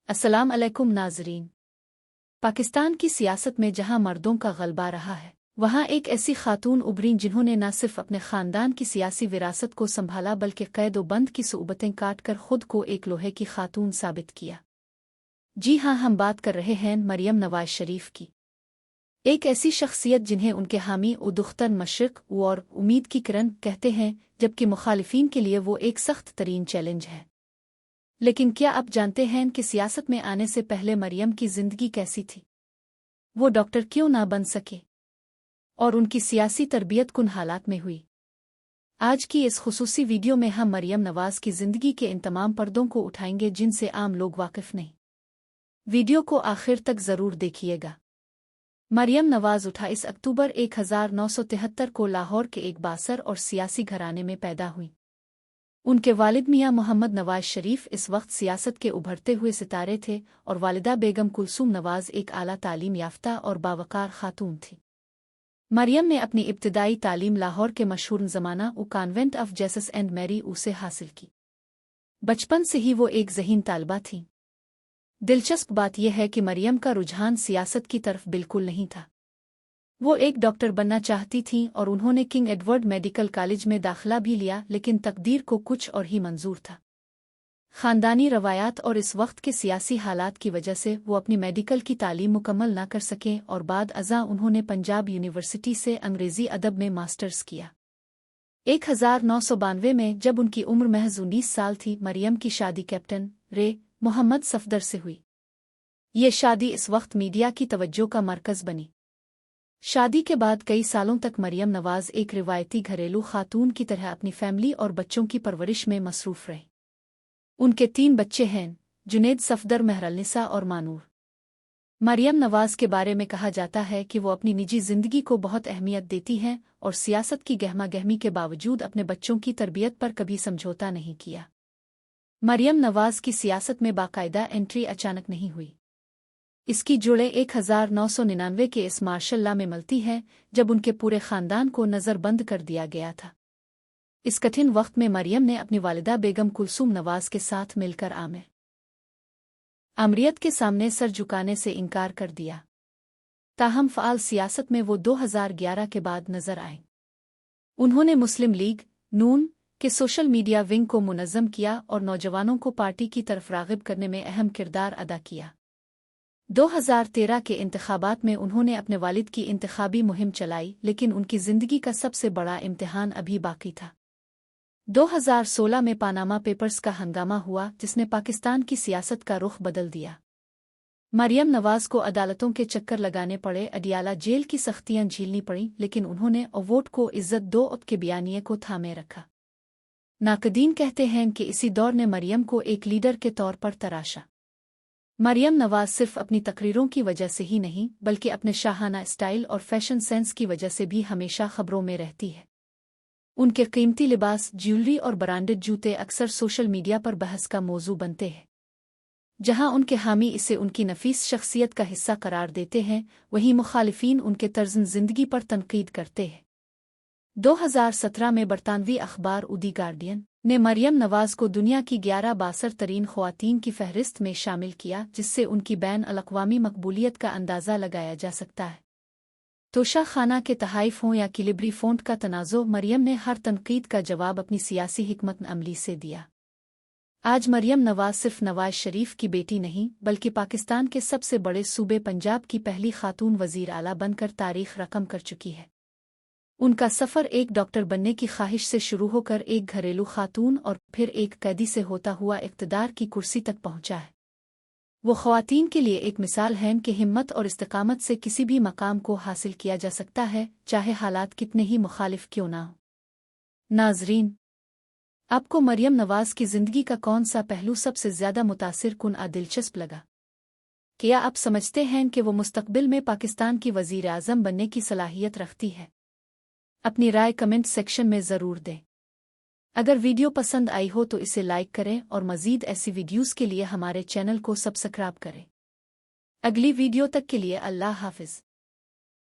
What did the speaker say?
अस्सलाम अलैकुम नाज़रीन। पाकिस्तान की सियासत में जहां मर्दों का गलबा रहा है, वहां एक ऐसी खातून उभरी जिन्होंने न सिर्फ अपने खानदान की सियासी विरासत को संभाला बल्कि कैद व बंद की सोबतें काटकर खुद को एक लोहे की खातून साबित किया। जी हाँ, हम बात कर रहे हैं मरियम नवाज शरीफ की। एक ऐसी शख्सियत जिन्हें उनके हामी व दुख्तन मशरिक और उम्मीद की किरण कहते हैं, जबकि मुखालिफिन के लिए वो एक सख्त तरीन चैलेंज है। लेकिन क्या आप जानते हैं कि सियासत में आने से पहले मरियम की जिंदगी कैसी थी? वो डॉक्टर क्यों ना बन सके और उनकी सियासी तरबियत किन हालात में हुई? आज की इस खुसूसी वीडियो में हम मरियम नवाज की जिंदगी के इन तमाम पर्दों को उठाएंगे जिनसे आम लोग वाकिफ नहीं। वीडियो को आखिर तक जरूर देखिएगा। मरियम नवाज 28 अक्टूबर 1973 को लाहौर के एक बासर और सियासी घराने में पैदा हुई। उनके वालिद मियां मोहम्मद नवाज शरीफ इस वक्त सियासत के उभरते हुए सितारे थे और वालिदा बेगम कुलसूम नवाज एक आला तालीम याफ्ता और बावकार खातून थी। मरियम ने अपनी इब्तिदाई तालीम लाहौर के मशहूर ज़माना उ convent of Jesus and Mary उ से हासिल की। बचपन से ही वो एक ज़हीन तालबा थीं। दिलचस्प बात यह है कि मरियम का रुझान सियासत की तरफ बिल्कुल नहीं था। वो एक डॉक्टर बनना चाहती थीं और उन्होंने किंग एडवर्ड मेडिकल कॉलेज में दाखिला भी लिया, लेकिन तकदीर को कुछ और ही मंजूर था। खानदानी रवायात और इस वक्त के सियासी हालात की वजह से वो अपनी मेडिकल की तालीम मुकम्मल ना कर सकें और बाद अज़ां उन्होंने पंजाब यूनिवर्सिटी से अंग्रेज़ी अदब में मास्टर्स किया। 1992 में जब उनकी उम्र महज 19 साल थी, मरियम की शादी कैप्टन रे मोहम्मद सफदर से हुई। ये शादी इस वक्त मीडिया की तवज्जो का मरकज़ बनी। शादी के बाद कई सालों तक मरियम नवाज एक रिवायती घरेलू खातून की तरह अपनी फैमिली और बच्चों की परवरिश में मसरूफ़ रहे। उनके 3 बच्चे हैं, जुनैद, सफदर, महरनिसा और मानूर। मरियम नवाज के बारे में कहा जाता है कि वो अपनी निजी ज़िंदगी को बहुत अहमियत देती हैं और सियासत की गहमा गहमी के बावजूद अपने बच्चों की तरबियत पर कभी समझौता नहीं किया। मरियम नवाज की सियासत में बाकायदा एंट्री अचानक नहीं हुई। इसकी जुड़े 1999 के इस मार्शल लॉ में मिलती है, जब उनके पूरे खानदान को नज़रबंद कर दिया गया था। इस कठिन वक्त में मरियम ने अपनी वालिदा बेगम कुलसूम नवाज के साथ मिलकर आमरीत के सामने सर झुकाने से इनकार कर दिया। ताहम फ़आल सियासत में वो 2011 के बाद नजर आए। उन्होंने मुस्लिम लीग नून के सोशल मीडिया विंग को मुनज़्ज़म किया और नौजवानों को पार्टी की तरफ राग़िब करने में अहम किरदार अदा किया। 2013 के इंतखाबात में उन्होंने अपने वालिद की इंतखाबी मुहिम चलाई, लेकिन उनकी ज़िंदगी का सबसे बड़ा इम्तिहान अभी बाकी था। 2016 में पानामा पेपर्स का हंगामा हुआ, जिसने पाकिस्तान की सियासत का रुख बदल दिया। मरियम नवाज को अदालतों के चक्कर लगाने पड़े, अडियाला जेल की सख्तियां झेलनी पड़ीं, लेकिन उन्होंने वोट को इज्जत दो अब के बयानिए को थामे रखा। नाकदीन कहते हैं कि इसी दौर ने मरियम को एक लीडर के तौर पर तराशा। मरियम नवाज सिर्फ अपनी तकरीरों की वजह से ही नहीं, बल्कि अपने शाहाना स्टाइल और फैशन सेंस की वजह से भी हमेशा खबरों में रहती है। उनके कीमती लिबास, ज्वेलरी और ब्रांडेड जूते अक्सर सोशल मीडिया पर बहस का मौजू बनते हैं। जहां उनके हामी इसे उनकी नफीस शख्सियत का हिस्सा करार देते हैं, वहीं मुखालिफिन उनके तर्ज़ ज़िंदगी पर तनकीद करते हैं। 2017 में बरतानवी अखबार दी गार्डियन ने मरियम नवाज को दुनिया की 11 बासर तरीन ख्वातीन की फहरिस्त में शामिल किया, जिससे उनकी बैन अल-अक़वामी मकबूलियत का अंदाज़ा लगाया जा सकता है। तोशा खाना के तहाइफ हों या किलिब्री फ़ॉन्ट का तनाज़ो, मरियम ने हर तनकीद का जवाब अपनी सियासी हिकमत अमली से दिया। आज मरियम नवाज सिर्फ नवाज शरीफ की बेटी नहीं, बल्कि पाकिस्तान के सबसे बड़े सूबे पंजाब की पहली खातून वज़ीर आला बनकर तारीख़ रकम कर चुकी है। उनका सफ़र एक डॉक्टर बनने की ख्वाहिश से शुरू होकर एक घरेलू खातून और फिर एक कैदी से होता हुआ इक़्तिदार की कुर्सी तक पहुंचा है। वो ख़वातीन के लिए एक मिसाल हैं कि हिम्मत और इस्तिक़ामत से किसी भी मकाम को हासिल किया जा सकता है, चाहे हालात कितने ही मुखालिफ क्यों ना हो। नाज़रीन, आपको मरियम नवाज की ज़िंदगी का कौन सा पहलू सबसे ज़्यादा मुतासिर कुन और दिलचस्प लगा? क्या आप समझते हैं कि वो मुस्तक़बिल में पाकिस्तान की वज़ीर आज़म बनने की सलाहियत रखती है? अपनी राय कमेंट सेक्शन में ज़रूर दें। अगर वीडियो पसंद आई हो तो इसे लाइक करें और मज़ीद ऐसी वीडियोज़ के लिए हमारे चैनल को सब्सक्राइब करें। अगली वीडियो तक के लिए अल्लाह हाफ़िज़।